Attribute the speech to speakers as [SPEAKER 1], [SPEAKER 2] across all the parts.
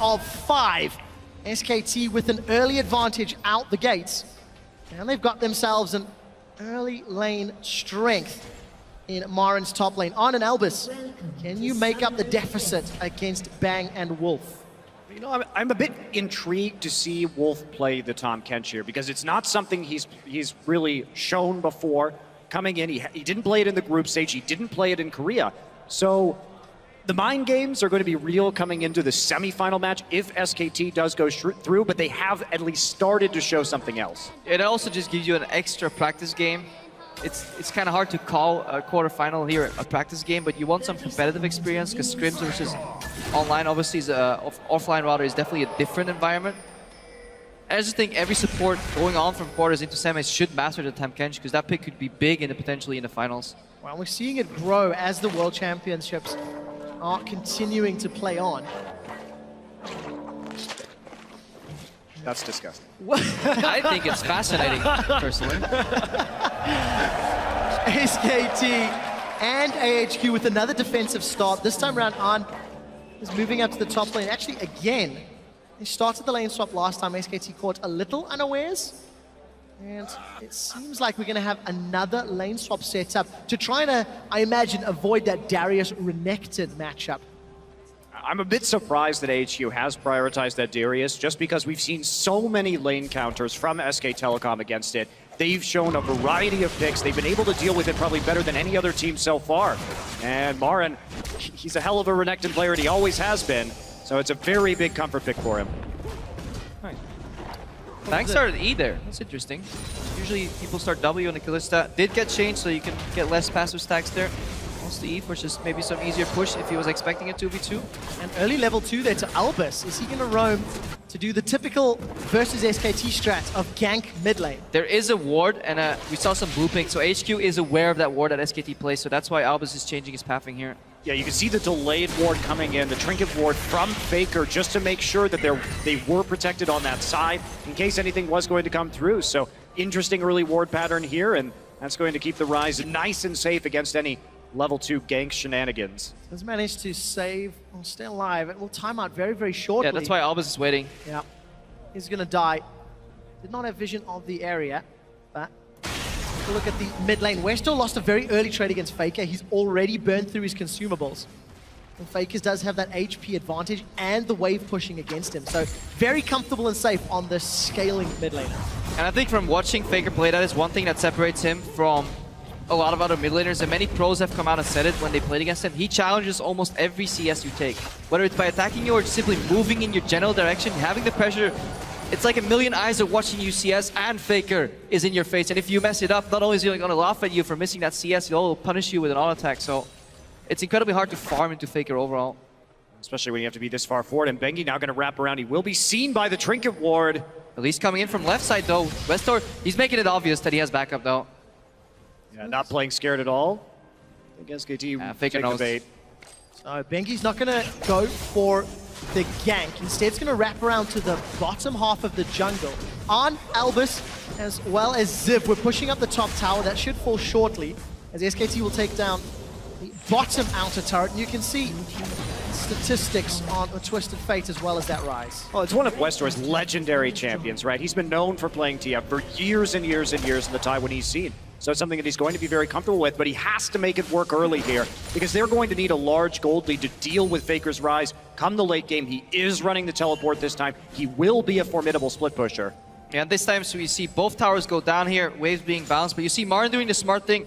[SPEAKER 1] of 5. SKT with an early advantage out the gates. And they've got themselves an early lane strength in Marin's top lane. On and Albus, can you make up the deficit against Bang and Wolf?
[SPEAKER 2] You know, I'm a bit intrigued to see Wolf play the Tahm Kench here because it's not something he's really shown before. Coming in, he didn't play it in the group stage, he didn't play it in Korea. So the mind games are going to be real coming into the semifinal match if SKT does go through, but they have at least started to show something else.
[SPEAKER 3] It also just gives you an extra practice game. It's kind of hard to call a quarterfinal here a practice game, but you want some competitive experience because scrims versus online obviously is offline rather is definitely a different environment. I just think every support going on from quarters into semis should master the Tahm Kench because that pick could be big and potentially in the finals.
[SPEAKER 1] Well, we're seeing it grow as the World Championships are continuing to play on.
[SPEAKER 2] That's disgusting.
[SPEAKER 3] I think it's fascinating, personally.
[SPEAKER 1] SKT and AHQ with another defensive start. This time around, An is moving up to the top lane. Actually, again, they started the lane swap last time. SKT caught a little unawares. And it seems like we're going to have another lane swap set up to try to, I imagine, avoid that Darius-Renekton matchup.
[SPEAKER 2] I'm a bit surprised that AHQ has prioritized that Darius just because we've seen so many lane counters from SK Telecom against it. They've shown a variety of picks. They've been able to deal with it probably better than any other team so far. And Marin, he's a hell of a Renekton player, and he always has been. So it's a very big comfort pick for him.
[SPEAKER 3] Right. Bang started E there. That's interesting. Usually people start W on the Kalista. Did get changed, so you can get less passive stacks there. Wants the E for just maybe some easier push if he was expecting a 2v2.
[SPEAKER 1] And early level 2 there to Albus. Is he going to roam to do the typical versus SKT strat of gank mid lane?
[SPEAKER 3] There is a ward, and we saw some blue ping, so HQ is aware of that ward that SKT plays, so that's why Albus is changing his pathing here.
[SPEAKER 2] Yeah, you can see the delayed ward coming in, the trinket ward from Faker, just to make sure that they were protected on that side in case anything was going to come through. So interesting early ward pattern here, and that's going to keep the Ryze nice and safe against any level 2 gank shenanigans.
[SPEAKER 1] Has managed to save, well, stay alive. It will time out very, very shortly.
[SPEAKER 3] Yeah, that's why Albus is waiting.
[SPEAKER 1] Yeah, he's going to die. Did not have vision of the area, but take a look at the mid lane. Westo lost a very early trade against Faker. He's already burned through his consumables. And Faker does have that HP advantage and the wave pushing against him. So very comfortable and safe on the scaling mid laner.
[SPEAKER 3] And I think from watching Faker play, that is one thing that separates him from a lot of other mid laners, and many pros have come out and said it when they played against him. He challenges almost every CS you take. Whether it's by attacking you or simply moving in your general direction, having the pressure. It's like a million eyes are watching you CS, and Faker is in your face. And if you mess it up, not only is he going to laugh at you for missing that CS, he'll punish you with an auto attack. So it's incredibly hard to farm into Faker overall.
[SPEAKER 2] Especially when you have to be this far forward. And Bengi now going to wrap around. He will be seen by the trinket ward.
[SPEAKER 3] At least coming in from left side though. Westor, he's making it obvious that he has backup though.
[SPEAKER 2] Yeah, not playing scared at all. I think SKT
[SPEAKER 3] Faker knows.
[SPEAKER 2] the bait.
[SPEAKER 1] So Bengi's not going to go for the gank. Instead, it's going to wrap around to the bottom half of the jungle. On Albus, as well as Ziv, we're pushing up the top tower. That should fall shortly, as SKT will take down the bottom outer turret. And you can see statistics on a Twisted Fate as well as that Ryze.
[SPEAKER 2] Well, it's one of Westor's legendary champions, right? He's been known for playing TF for years and years and years in the Taiwanese scene. So it's something that he's going to be very comfortable with, but he has to make it work early here because they're going to need a large gold lead to deal with Faker's Ryze. Come the late game, he is running the teleport this time. He will be a formidable split pusher.
[SPEAKER 3] Yeah, and this time so we see both towers go down here, waves being bounced, but you see Marin doing the smart thing.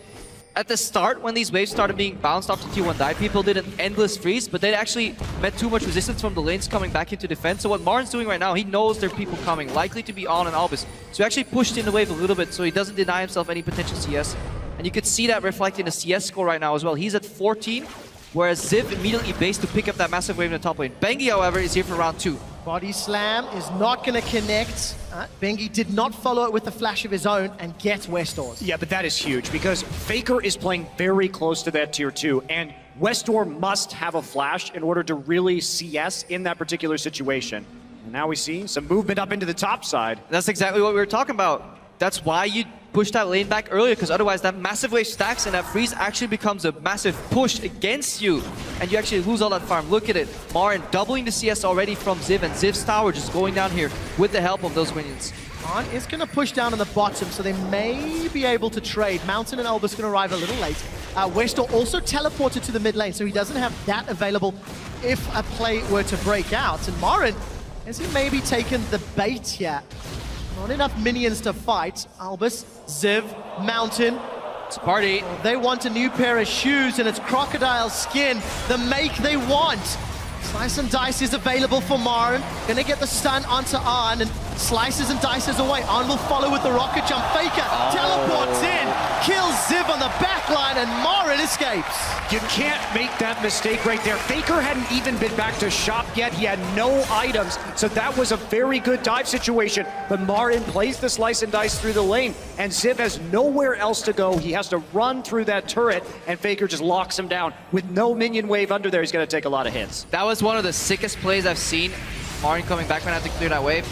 [SPEAKER 3] At the start, when these waves started being bounced after T1 died, people did an endless freeze, but they actually met too much resistance from the lanes coming back into defense. So what Marin's doing right now, he knows there are people coming, likely to be on and Albus. So he actually pushed in the wave a little bit so he doesn't deny himself any potential CS. And you could see that reflected in the CS score right now as well. He's at 14, whereas Ziv immediately based to pick up that massive wave in the top lane. Bengi, however, is here for round 2.
[SPEAKER 1] Body slam is not going to connect. Bengi did not follow it with a flash of his own and gets Westor's.
[SPEAKER 2] Yeah, but that is huge because Faker is playing very close to that tier 2, and Westor must have a flash in order to really CS in that particular situation. And now we see some movement up into the top side.
[SPEAKER 3] That's exactly what we were talking about. That's why you push that lane back earlier, because otherwise that massive wave stacks and that freeze actually becomes a massive push against you. And you actually lose all that farm. Look at it. Marin doubling the CS already from Ziv, and Ziv's tower just going down here with the help of those minions.
[SPEAKER 1] On is going to push down on the bottom, so they may be able to trade. Mountain and Albus going to arrive a little late. Westor also teleported to the mid lane, so he doesn't have that available if a play were to break out. And Marin, has he maybe taken the bait here? Not enough minions to fight. Albus, Ziv, Mountain.
[SPEAKER 3] It's a party.
[SPEAKER 1] They want a new pair of shoes, and it's crocodile skin, the make they want. Slice and Dice is available for Marin. Gonna get the stun onto Arn, and slices and dices away. Arn will follow with the rocket jump. Faker teleports in, kills Ziv on the back line, and Marin escapes.
[SPEAKER 2] You can't make that mistake right there. Faker hadn't even been back to shop yet. He had no items, so that was a very good dive situation. But Marin plays the slice and dice through the lane, and Ziv has nowhere else to go. He has to run through that turret, and Faker just locks him down. With no minion wave under there, he's gonna take a lot of hits.
[SPEAKER 3] That was one of the sickest plays I've seen. Marin coming back, gonna have to clear that wave.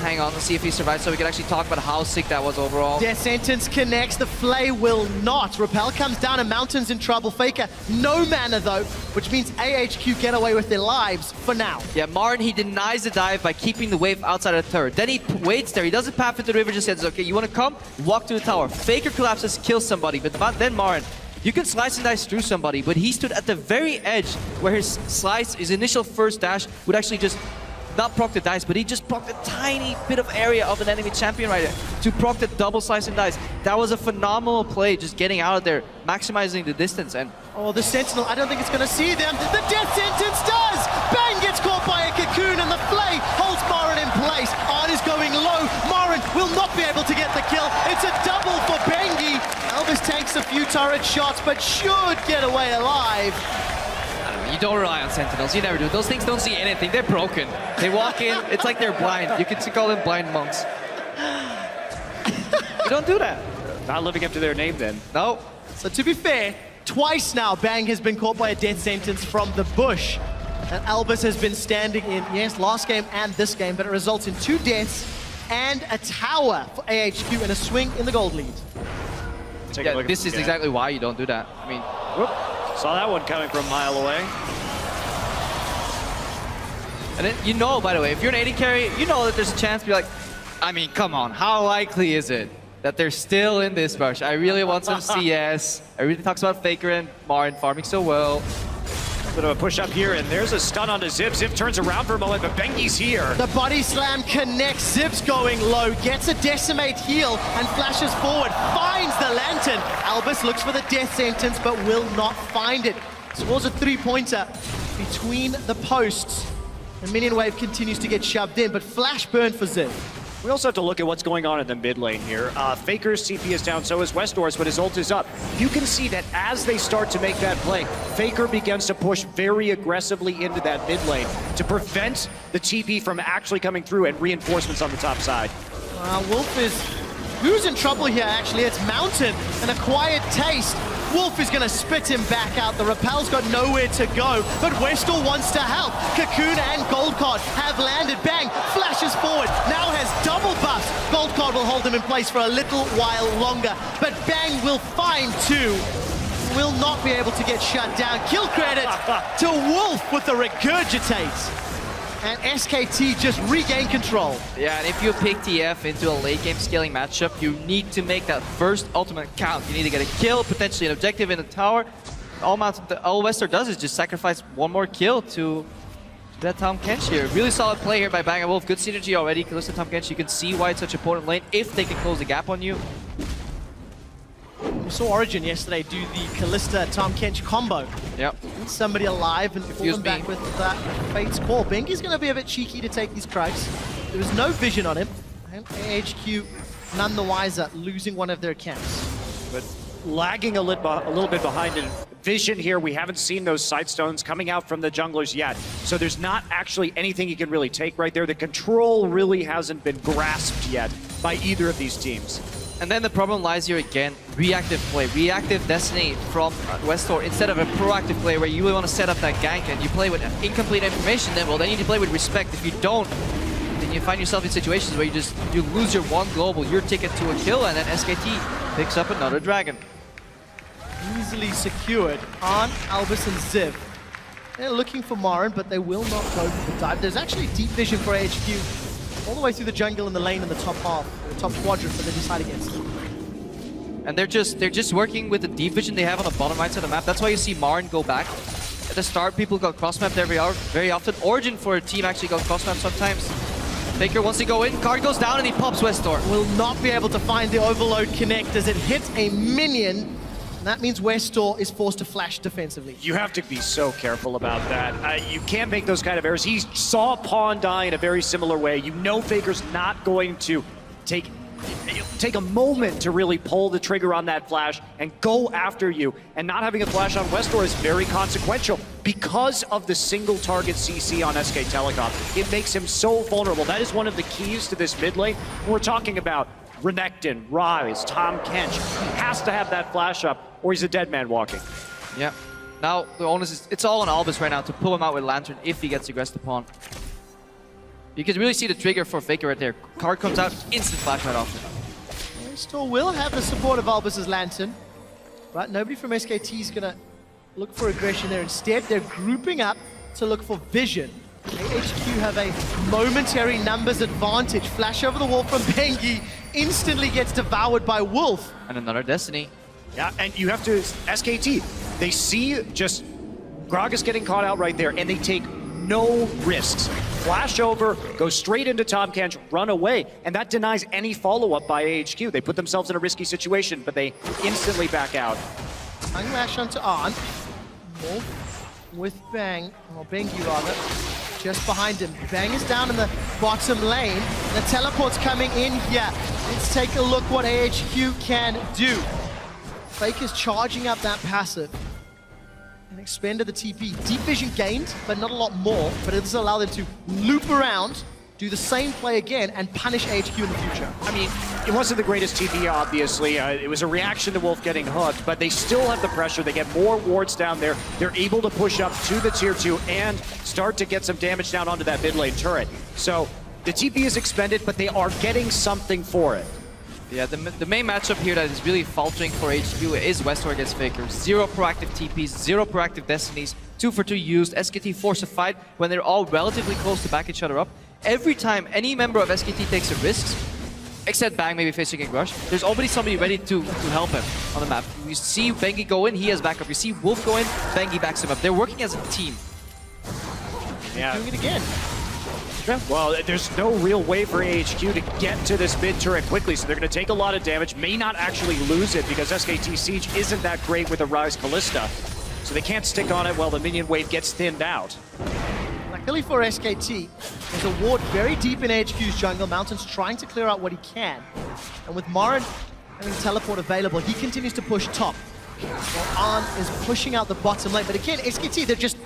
[SPEAKER 3] Hang on, let's see if he survives so we can actually talk about how sick that was overall.
[SPEAKER 1] Death Sentence connects, the Flay will not. Repel comes down and Mountain's in trouble. Faker, no mana though, which means AHQ get away with their lives for now.
[SPEAKER 3] Yeah, Marin, he denies the dive by keeping the wave outside of the turret. Then he waits there, he doesn't path into the river, just says, okay, you want to come? Walk to the tower. Faker collapses, kills somebody, but then Marin, you can slice and dice through somebody, but he stood at the very edge where his slice, his initial first dash, would actually just not proc the dice, but he just procced a tiny bit of area of an enemy champion right there to proc the double slice and dice. That was a phenomenal play, just getting out of there, maximizing the distance. And
[SPEAKER 1] oh, the Sentinel, I don't think it's going to see them. The Death Sentence does! Bang gets caught by a cocoon, and the Flay holds Marin in place. Arn is going low. Marin will not be able to get the kill. It's a double for Bengi. Elvis tanks a few turret shots, but should get away alive.
[SPEAKER 3] you don't rely on Sentinels. You never do. Those things don't see anything. They're broken. They walk in. It's like they're blind. You can call them blind monks. You don't do that.
[SPEAKER 2] Not living up to their name then.
[SPEAKER 3] No.
[SPEAKER 1] So to be fair, twice now Bang has been caught by a death sentence from the bush. And Albus has been standing in, yes, last game and this game, but it results in 2 deaths and a tower for AHQ and a swing in the gold lead.
[SPEAKER 3] Yeah, this is exactly why you don't do that. I mean,
[SPEAKER 2] whoop, saw that one coming from a mile away.
[SPEAKER 3] And then, you know, by the way, if you're an AD carry, you know that there's a chance to be like, I mean, come on, how likely is it that they're still in this rush? I really want some CS. Everybody talks about Faker and Marin farming so well.
[SPEAKER 2] Bit of a push up here, and there's a stun onto Zip. Zip turns around for a moment, but Bengi's here.
[SPEAKER 1] The body slam connects. Zip's going low, gets a decimate heal, and flashes forward, finds the lantern. Albus looks for the death sentence, but will not find it. Scores a 3-pointer between the posts. The minion wave continues to get shoved in, but flash burn for Zip.
[SPEAKER 2] We also have to look at what's going on in the mid lane here. Faker's CP is down, so is Westor's, but his ult is up. You can see that as they start to make that play, Faker begins to push very aggressively into that mid lane to prevent the TP from actually coming through and reinforcements on the top side.
[SPEAKER 1] Wolf is... Who's in trouble here, actually? It's Mountain, and a quiet taste. Wolf is going to spit him back out. The Repel's got nowhere to go, but Westor wants to help. Cocoon and Gold Card have landed. Bang, flashes forward, now has double buffs. Gold Card will hold him in place for a little while longer, but Bang will find 2. Will not be able to get shut down. Kill credit to Wolf with the regurgitate. And SKT just regain control.
[SPEAKER 3] Yeah, and if you pick TF into a late game scaling matchup, you need to make that first ultimate count. You need to get a kill, potentially an objective in the tower. All Westor does is just sacrifice 1 more kill to that Tahm Kench here. Really solid play here by Bang & Wolf. Good synergy already. Kalista, Tahm Kench, you can see why it's such an important lane if they can close the gap on you.
[SPEAKER 1] We saw Origin yesterday do the Kalista Tahm Kench combo.
[SPEAKER 3] Yep.
[SPEAKER 1] Somebody alive and pull them back with that Fate's Call. Bengi's going to be a bit cheeky to take these Krugs. There was no vision on him. And AHQ none the wiser, losing one of their camps.
[SPEAKER 2] But lagging a little bit behind in vision here. We haven't seen those Sightstones coming out from the junglers yet. So there's not actually anything you can really take right there. The control really hasn't been grasped yet by either of these teams.
[SPEAKER 3] And then the problem lies here again, reactive play, reactive Destiny from Westor instead of a proactive play where you really want to set up that gank and you play with incomplete information, then you need to play with respect. If you don't, then you find yourself in situations where you lose your one global, your ticket to a kill, and then SKT picks up another dragon.
[SPEAKER 1] Easily secured. Arn, Albus, and Ziv. They're looking for Marin, but they will not go for the dive. There's actually deep vision for AHQ all the way through the jungle and the lane in the top half, the top quadrant that they decide against.
[SPEAKER 3] And they're just working with the deep vision they have on the bottom right side of the map. That's why you see Marin go back. At the start, people got cross-mapped very often. Origin for a team actually got cross-mapped sometimes. Faker wants to go in, card goes down, and he pops Westor.
[SPEAKER 1] Will not be able to find the overload connect as it hits a minion. And that means Westor is forced to flash defensively.
[SPEAKER 2] You have to be so careful about that. You can't make those kind of errors. He saw Pawn die in a very similar way. You know Faker's not going to take a moment to really pull the trigger on that flash and go after you. And not having a flash on Westor is very consequential because of the single target CC on SK Telecom. It makes him so vulnerable. That is one of the keys to this mid lane. We're talking about Renekton, Ryze, Tahm Kench. He has to have that flash up or he's a dead man walking.
[SPEAKER 3] Yeah. Now, the onus is, it's all on Albus right now to pull him out with Lantern if he gets aggressed upon. You can really see the trigger for Faker right there. Card comes out, instant flash right off.
[SPEAKER 1] Westor will have the support of Albus's Lantern, but nobody from SKT is going to look for aggression there. Instead, they're grouping up to look for vision. AHQ have a momentary numbers advantage. Flash over the wall from Bengi, instantly gets devoured by Wolf.
[SPEAKER 3] And another Destiny.
[SPEAKER 2] Yeah, and you have to, SKT, they see just Gragas getting caught out right there, and they take no risks. Flash over, go straight into Tahm Kench, run away, and that denies any follow-up by AHQ. They put themselves in a risky situation, but they instantly back out.
[SPEAKER 1] Tongue lash onto Arn. Wolf with Bang, or Bengi rather, just behind him. Bang is down in the bottom lane. The teleport's coming in here. Let's take a look what AHQ can do. Faker's charging up that passive and expended the TP. Deep vision gained, but not a lot more, but it does allow them to loop around, do the same play again, and punish AHQ in the future.
[SPEAKER 2] I mean, it wasn't the greatest TP, obviously. It was a reaction to Wolf getting hooked, but they still have the pressure. They get more wards down there. They're able to push up to the tier 2 and start to get some damage down onto that mid lane turret. So the TP is expended, but they are getting something for it.
[SPEAKER 3] Yeah, the main matchup here that is really faltering for HQ is Westor against Faker. 0 proactive TPs, 0 proactive Destinies, 2 for 2 used. SKT force a fight when they're all relatively close to back each other up. Every time any member of SKT takes a risk, except Bang maybe facing a rush, there's already somebody ready to help him on the map. You see Bengi go in, he has backup. You see Wolf go in, Bengi backs him up. They're working as a team.
[SPEAKER 2] Yeah.
[SPEAKER 1] Doing it again.
[SPEAKER 2] Well, there's no real way for AHQ to get to this mid turret quickly, so they're going to take a lot of damage, may not actually lose it because SKT Siege isn't that great with a Ryze Callista, so they can't stick on it while the minion wave gets thinned out.
[SPEAKER 1] Luckily for SKT, there's a ward very deep in AHQ's jungle. Mountain's trying to clear out what he can. And with Marin having teleport available, he continues to push top. While Arn is pushing out the bottom lane. But again, SKT, they're just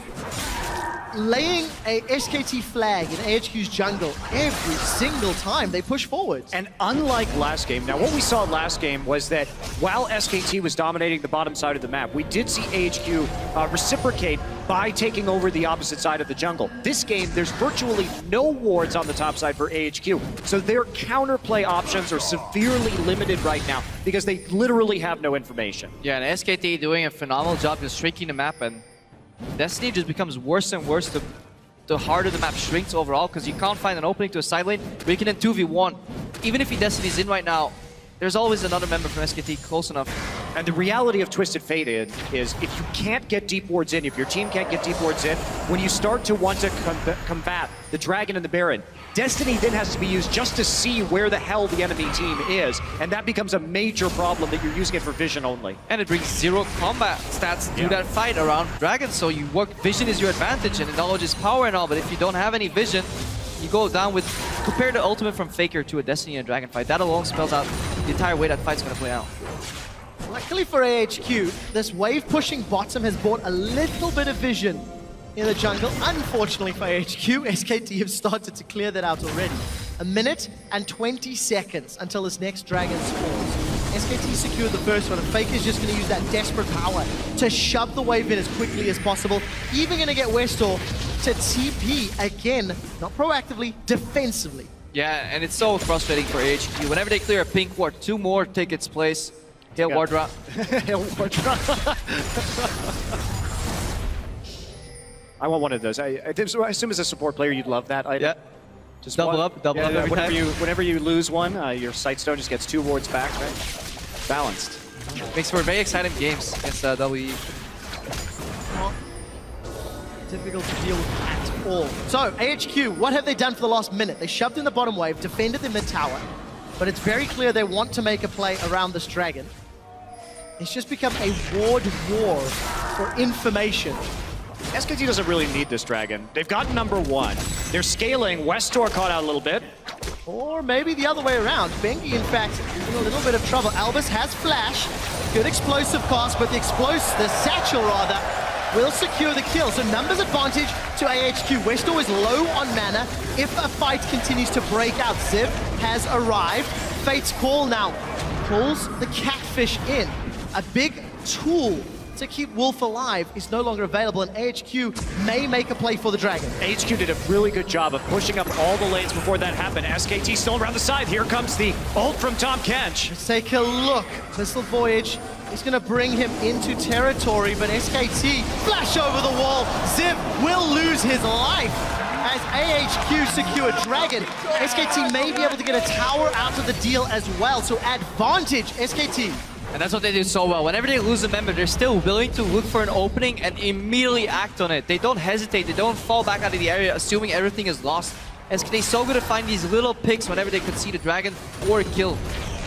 [SPEAKER 1] laying a SKT flag in AHQ's jungle every single time they push forward.
[SPEAKER 2] And unlike last game, now what we saw last game was that while SKT was dominating the bottom side of the map, we did see AHQ reciprocate by taking over the opposite side of the jungle. This game, there's virtually no wards on the top side for AHQ, so their counterplay options are severely limited right now because they literally have no information.
[SPEAKER 3] Yeah, and SKT doing a phenomenal job just shrinking the map, and Destiny just becomes worse and worse the harder the map shrinks overall, because you can't find an opening to a side lane where you can then 2v1. Even if he Destiny's in right now, there's always another member from SKT close enough.
[SPEAKER 2] And the reality of Twisted Fate is if you can't get deep wards in, if your team can't get deep wards in, when you start to want to combat the Dragon and the Baron, Destiny then has to be used just to see where the hell the enemy team is, and that becomes a major problem that you're using it for vision only.
[SPEAKER 3] And it brings 0 combat stats to that fight around Dragon, so you work, vision is your advantage, and knowledge is power and all, but if you don't have any vision, you go down with, compare the ultimate from Faker to a Destiny and a Dragon fight, that alone spells out the entire way that fight's gonna play out.
[SPEAKER 1] Luckily for AHQ, this wave pushing bottom has brought a little bit of vision in the jungle. Unfortunately for AHQ, SKT have started to clear that out already. 1 minute and 20 seconds until this next dragon spawns. SKT secured the first one, and Faker is just going to use that desperate power to shove the wave in as quickly as possible. Even going to get Westor to TP again, not proactively, defensively.
[SPEAKER 3] Yeah, and it's so frustrating for AHQ. Whenever they clear a pink ward, 2 more take its place. Hail ward drop.
[SPEAKER 2] Hail ward drop. I want one of those. I assume as a support player you'd love that item.
[SPEAKER 3] Yeah.
[SPEAKER 2] Just
[SPEAKER 3] double
[SPEAKER 2] one.
[SPEAKER 3] up every time.
[SPEAKER 2] Whenever you lose one, your Sightstone just gets 2 wards back, right? Balanced.
[SPEAKER 3] Makes for very exciting games against WE.
[SPEAKER 1] Not difficult to deal with at all. So, AHQ, what have they done for the last minute? They shoved in the bottom wave, defended the mid tower, but it's very clear they want to make a play around this dragon. It's just become a ward war for information.
[SPEAKER 2] SKT doesn't really need this dragon. They've gotten number 1. They're scaling. Westor caught out a little bit.
[SPEAKER 1] Or maybe the other way around. Bengi, in fact, in a little bit of trouble. Albus has flash, good explosive cost, but the satchel rather, will secure the kill. So numbers advantage to AHQ. Westor is low on mana. If a fight continues to break out, Ziv has arrived. Fate's Call now pulls the catfish in. A big tool to keep Wolf alive is no longer available, and AHQ may make a play for the dragon.
[SPEAKER 2] AHQ did a really good job of pushing up all the lanes before that happened. SKT still around the side. Here comes the ult from Tahm Kench.
[SPEAKER 1] Let's take a look. Missile Voyage is going to bring him into territory, but SKT flash over the wall. Ziv will lose his life as AHQ secure dragon. SKT may be able to get a tower out of the deal as well, so advantage SKT.
[SPEAKER 3] And that's what they do so well. Whenever they lose a member, they're still willing to look for an opening and immediately act on it. They don't hesitate. They don't fall back out of the area assuming everything is lost. SKT is so good at finding these little picks whenever they could see the dragon or a kill.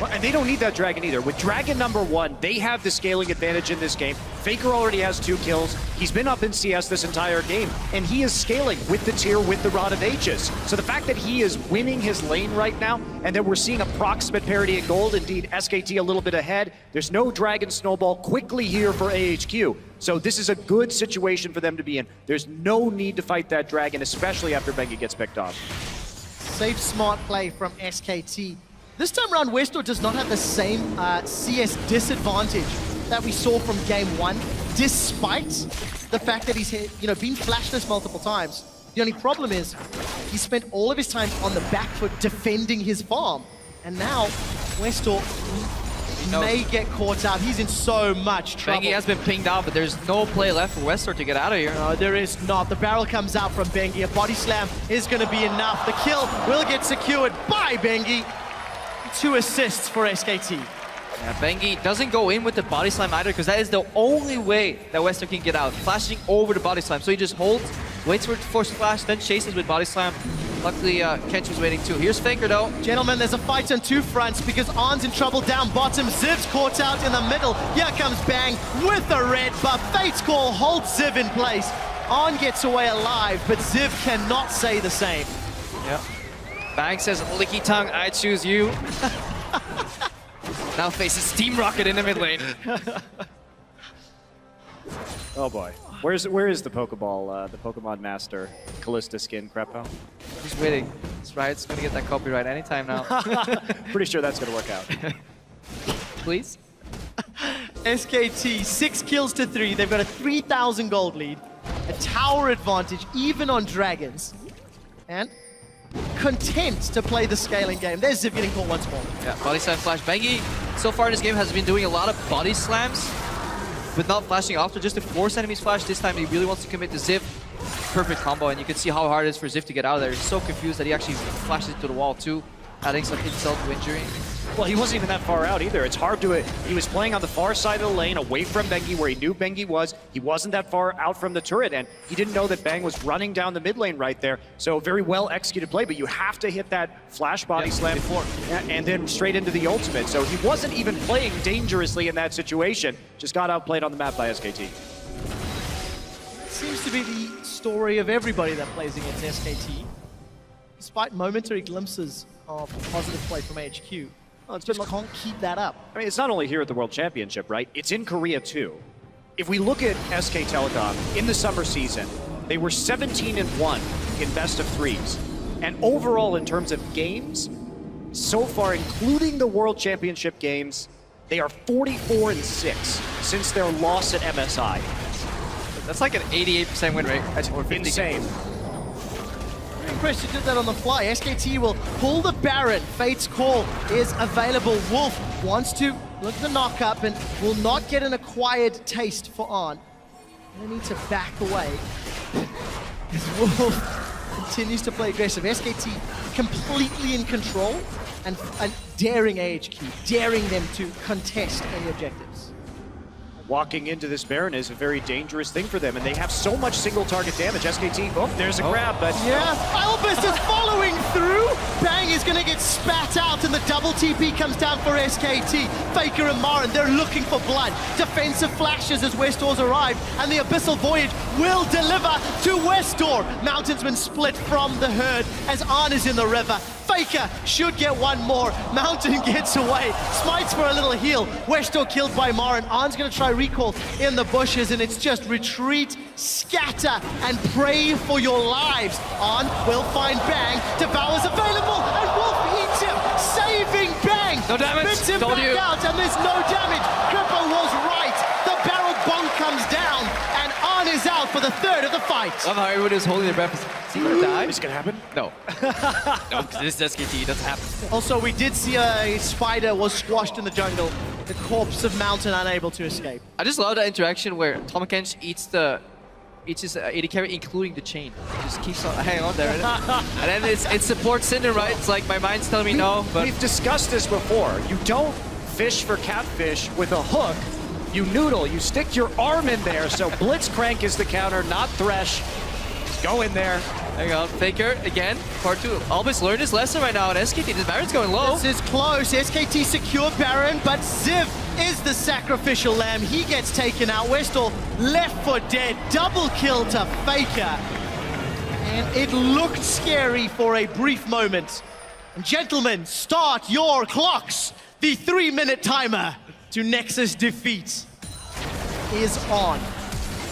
[SPEAKER 2] Well, and they don't need that dragon either. With dragon number 1, they have the scaling advantage in this game. Faker already has 2 kills. He's been up in CS this entire game, and he is scaling with the tier, with the Rod of Ages. So the fact that he is winning his lane right now, and that we're seeing approximate parity in gold, indeed SKT a little bit ahead. There's no dragon snowball quickly here for AHQ. So this is a good situation for them to be in. There's no need to fight that dragon, especially after Bengi gets picked off.
[SPEAKER 1] Safe, smart play from SKT. This time around, Westor does not have the same CS disadvantage that we saw from game 1, despite the fact that he's been flashless multiple times. The only problem is he spent all of his time on the back foot defending his farm, and now Westor may get caught out. He's in so much trouble.
[SPEAKER 3] Bengi has been pinged out, but there's no play left for Westor to get out of here.
[SPEAKER 1] No, there is not. The barrel comes out from Bengi. A body slam is going to be enough. The kill will get secured by Bengi. 2 assists for SKT.
[SPEAKER 3] Yeah, Bengi doesn't go in with the body slam either, because that is the only way that Westor can get out, flashing over the body slam. So he just holds, waits for it to force flash, then chases with body slam. Luckily, Kench was waiting too. Here's Faker though.
[SPEAKER 1] Gentlemen, there's a fight on 2 fronts because Arn's in trouble down bottom. Ziv's caught out in the middle. Here comes Bang with the red buff. Fate's Call holds Ziv in place. Arn gets away alive, but Ziv cannot say the same.
[SPEAKER 3] Yeah. Bang says, licky tongue, I choose you. Now faces Steam Rocket in the mid lane.
[SPEAKER 2] Oh boy. Where is the Pokeball, the Pokemon Master Callista skin, Crepo?
[SPEAKER 3] Just waiting. That's right, it's gonna get that copyright anytime now.
[SPEAKER 2] Pretty sure that's gonna work out.
[SPEAKER 3] Please?
[SPEAKER 1] SKT, 6 kills to 3. They've got a 3,000 gold lead. A tower advantage, even on dragons. And content to play the scaling game. There's Ziv getting caught once more.
[SPEAKER 3] Yeah, body slam flash. Bengi, so far in this game, has been doing a lot of body slams, but not flashing after, just to force enemies flash. This time he really wants to commit to Ziv. Perfect combo, and you can see how hard it is for Ziv to get out of there. He's so confused that he actually flashes into the wall too, adding some insult to injury.
[SPEAKER 2] Well, he wasn't even that far out either. It's hard to... He was playing on the far side of the lane, away from Bengi, where he knew Bengi was. He wasn't that far out from the turret, and he didn't know that Bang was running down the mid lane right there. So very well executed play, but you have to hit that flash body slam before, and then straight into the ultimate. So he wasn't even playing dangerously in that situation. Just got outplayed on the map by SKT.
[SPEAKER 1] Seems to be the story of everybody that plays against SKT. Despite momentary glimpses of positive play from AHQ.
[SPEAKER 2] Well,
[SPEAKER 1] Just can't keep that up.
[SPEAKER 2] I mean, it's not only here at the World Championship, right? It's in Korea too. If we look at SK Telecom in the summer season, they were 17-1 in best of 3s. And overall, in terms of games, so far, including the World Championship games, They are 44-6 since their loss at MSI.
[SPEAKER 3] That's like an 88% win rate. Or 50.
[SPEAKER 2] Insane.
[SPEAKER 1] Very impressed you did that on the fly. SKT will pull the Baron. Fate's Call is available. Wolf wants to look at the knock-up and will not get an acquired taste for On. They need to back away. As Wolf continues to play aggressive. SKT completely in control and daring AHQ, daring them to contest any objectives.
[SPEAKER 2] Walking into this Baron is a very dangerous thing for them, and they have so much single target damage. SKT, oh, there's a grab, but...
[SPEAKER 1] Yeah, Albus is following through. Bang is going to get spat out, and the double TP comes down for SKT. Faker and Marin, they're looking for blood. Defensive flashes as Westdoor's arrive, and the Abyssal Voyage will deliver to Westdoor. Mountainsmen split from the herd as Arn is in the river. Faker should get one more. Mountain gets away. Smites for a little heal. Westdoor killed by Marin. Arn's going to try recall in the bushes, and it's just retreat, scatter, and pray for your lives. Arn will find Bang. Devour's available, and Wolf eats him, saving Bang.
[SPEAKER 3] No damage.
[SPEAKER 1] Spits him
[SPEAKER 3] Told
[SPEAKER 1] back
[SPEAKER 3] you.
[SPEAKER 1] out, and there's no damage. Crippo was right. The barrel bonk comes down, and Arn is out for the third of the fight.
[SPEAKER 3] Love how everybody is holding their breath. Is he gonna die?
[SPEAKER 2] Is it gonna happen?
[SPEAKER 3] No. No, because this is SKT, it doesn't happen.
[SPEAKER 1] Also, we did see a spider was squashed in the jungle. The corpse of Mountain unable to escape.
[SPEAKER 3] I just love that interaction where Tom Kench eats his AD carry, including the chain. He just keeps on hanging on there. And then it supports Cinder, right? It's like my mind's telling me no, but...
[SPEAKER 2] We've discussed this before. You don't fish for catfish with a hook. You noodle, you stick your arm in there. So Blitzcrank is the counter, not Thresh. Go in there.
[SPEAKER 3] Hang on, Faker again, part 2. Albus learned his lesson right now, and SKT, this Baron's going low.
[SPEAKER 1] This is close. SKT secure Baron, but Ziv is the sacrificial lamb. He gets taken out. Westall left for dead. Double kill to Faker. And it looked scary for a brief moment. And gentlemen, start your clocks. The 3-minute timer to Nexus defeat is on.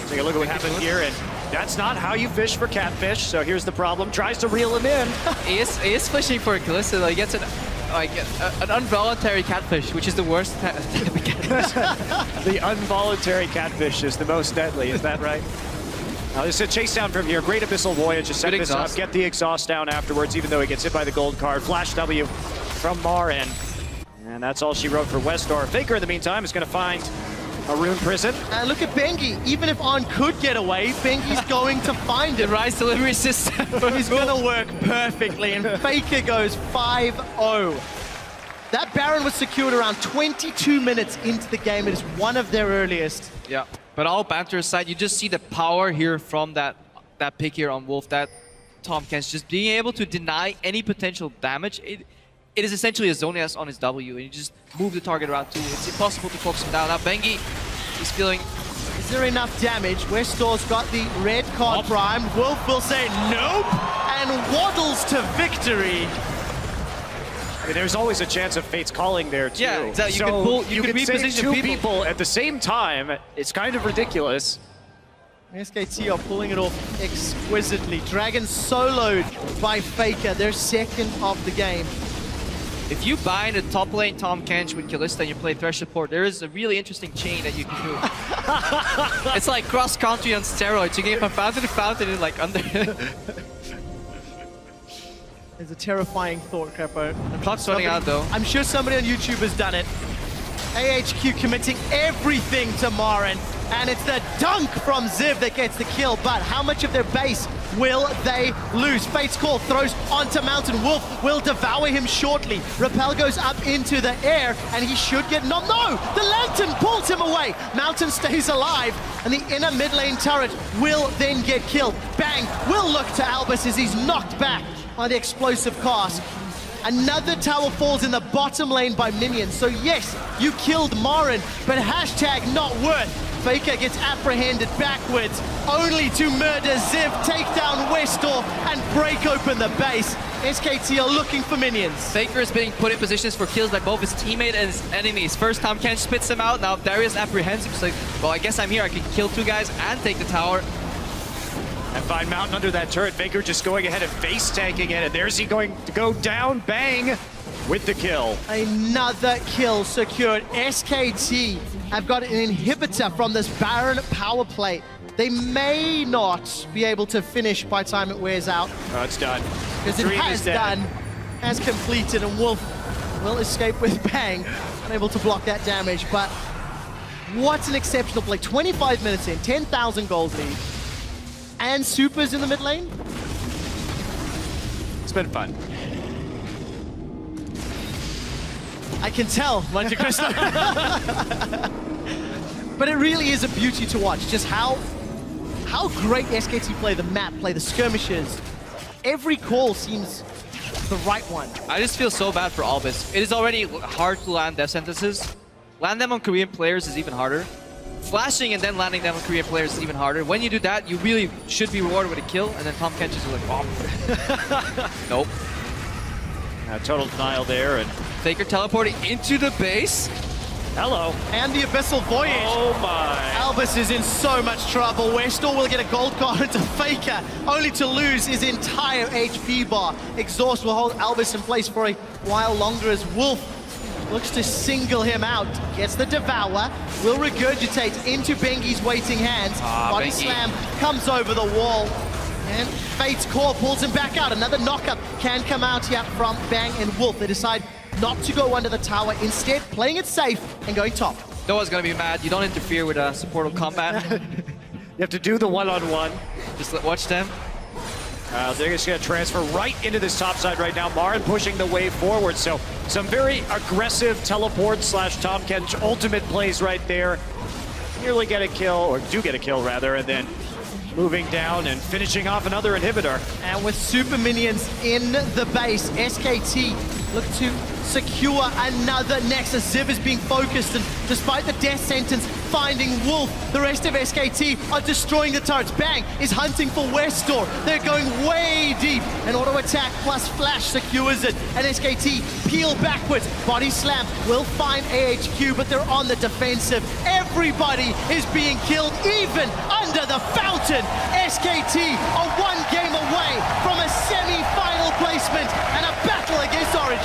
[SPEAKER 2] Take a look at what happened here, and that's not how you fish for catfish. So here's the problem. Tries to reel him in.
[SPEAKER 3] He is fishing for a Calista, though. He gets an involuntary catfish, which is the worst type of catfish.
[SPEAKER 2] The involuntary catfish is the most deadly, is that right? There's a chase down from here. Great Abyssal Voyage to set this up. Get the exhaust down afterwards, even though he gets hit by the gold card. Flash W from Marin. And that's all she wrote for Westdoor. Faker, in the meantime, is going to find a rune prison.
[SPEAKER 1] And look at Bengi. Even if On could get away, Bengi's going to find
[SPEAKER 3] The
[SPEAKER 1] him.
[SPEAKER 3] Ryze delivery system.
[SPEAKER 1] He's going to work perfectly, and Faker goes 5-0. That Baron was secured around 22 minutes into the game. It is one of their earliest.
[SPEAKER 3] Yeah, but all banter aside, you just see the power here from that pick here on Wolf, that Tom Kench just being able to deny any potential damage. It is essentially a zone S on his W, and you just move the target around too. It's impossible to focus him down. Now Bengi is feeling...
[SPEAKER 1] Is there enough damage? Westdoor's got the red card primed. Wolf will say nope, and waddles to victory.
[SPEAKER 2] I mean, there's always a chance of Fate's calling there, too.
[SPEAKER 3] Yeah, exactly.
[SPEAKER 2] So
[SPEAKER 3] You can
[SPEAKER 2] save
[SPEAKER 3] reposition
[SPEAKER 2] two people at the same time. It's kind of ridiculous.
[SPEAKER 1] SKT are pulling it off exquisitely. Dragon soloed by Faker, their second of the game.
[SPEAKER 3] If you bind a top lane Tom Kench with Kalista and you play Thresh support, there is a really interesting chain that you can do. It's like cross-country on steroids. You get from fountain to fountain in like under...
[SPEAKER 1] It's a terrifying thought, Crepo.
[SPEAKER 3] The clock's running out though.
[SPEAKER 1] I'm sure somebody on YouTube has done it. AHQ committing everything to Marin, and it's the dunk from Ziv that gets the kill, but how much of their base will they lose? Fate's Call throws onto Mountain. Wolf will devour him shortly. Repel goes up into the air, and he should get... No! The Lantern pulls him away! Mountain stays alive, and the inner mid lane turret will then get killed. Bang will look to Albus as he's knocked back by the explosive cast. Another tower falls in the bottom lane by minions. So yes, you killed Marin, but hashtag not worth. Faker gets apprehended backwards, only to murder Ziv, take down Westdoor, and break open the base. SKT are looking for minions.
[SPEAKER 3] Faker is being put in positions for kills by both his teammate and his enemies. First time Kench spits him out, now Darius apprehends him. He's like, well, I guess I'm here. I can kill two guys and take the tower.
[SPEAKER 2] And find Mountain under that turret. Faker just going ahead and face tanking it. And there's he going to go down. Bang with the kill.
[SPEAKER 1] Another kill secured. SKT have got an inhibitor from this Baron power play. They may not be able to finish by the time it wears out.
[SPEAKER 2] Oh, it's done.
[SPEAKER 1] Because it
[SPEAKER 2] Dream
[SPEAKER 1] has
[SPEAKER 2] is dead.
[SPEAKER 1] done, has completed, and Wolf will escape with bang. Unable to block that damage, but what an exceptional play. 25 minutes in, 10,000 gold lead. And Supers in the mid lane.
[SPEAKER 2] It's been fun.
[SPEAKER 1] I can tell, Monte Cristo. But it really is a beauty to watch, just how great SKT play the map, play the skirmishes. Every call seems the right one.
[SPEAKER 3] I just feel so bad for Albus. It is already hard to land death sentences. Land them on Korean players is even harder. Flashing and then landing them on Korean players is even harder. When you do that, you really should be rewarded with a kill, and then Tom Kench is like, oh. Nope.
[SPEAKER 2] Total denial there, and
[SPEAKER 3] Faker teleporting into the base.
[SPEAKER 2] hello.
[SPEAKER 1] And the Abyssal Voyage.
[SPEAKER 2] Oh my.
[SPEAKER 1] Albus is in so much trouble. Westor will get a gold card into Faker, only to lose his entire HP bar. Exhaust will hold Albus in place for a while longer as Wolf looks to single him out. Gets the Devour, will regurgitate into Bengi's waiting hands. Body
[SPEAKER 3] Bengi.
[SPEAKER 1] slam comes over the wall. And Fate's Core pulls him back out. Another knockup can come out here from Bang and Wolf. They decide not to go under the tower, instead playing it safe and going top.
[SPEAKER 3] Noah's gonna be mad. You don't interfere with supportal combat.
[SPEAKER 2] You have to do the one-on-one.
[SPEAKER 3] Just watch them.
[SPEAKER 2] They're just going to transfer right into this top side right now. Marin pushing the wave forward. So some very aggressive teleport / Tom Kench ultimate plays right there. Nearly get a kill, or do get a kill rather, and then moving down and finishing off another inhibitor.
[SPEAKER 1] And with super minions in the base, SKT look to secure another Nexus. Ziv is being focused, and despite the death sentence, finding Wolf, the rest of SKT are destroying the turrets. Bang is hunting for Westor. They're going way deep. An auto attack plus flash secures it, and SKT peel backwards. Body slam will find AHQ, but they're on the defensive. Everybody is being killed, even under the fountain. SKT are one game away from a semi-final placement and a battle against Origin.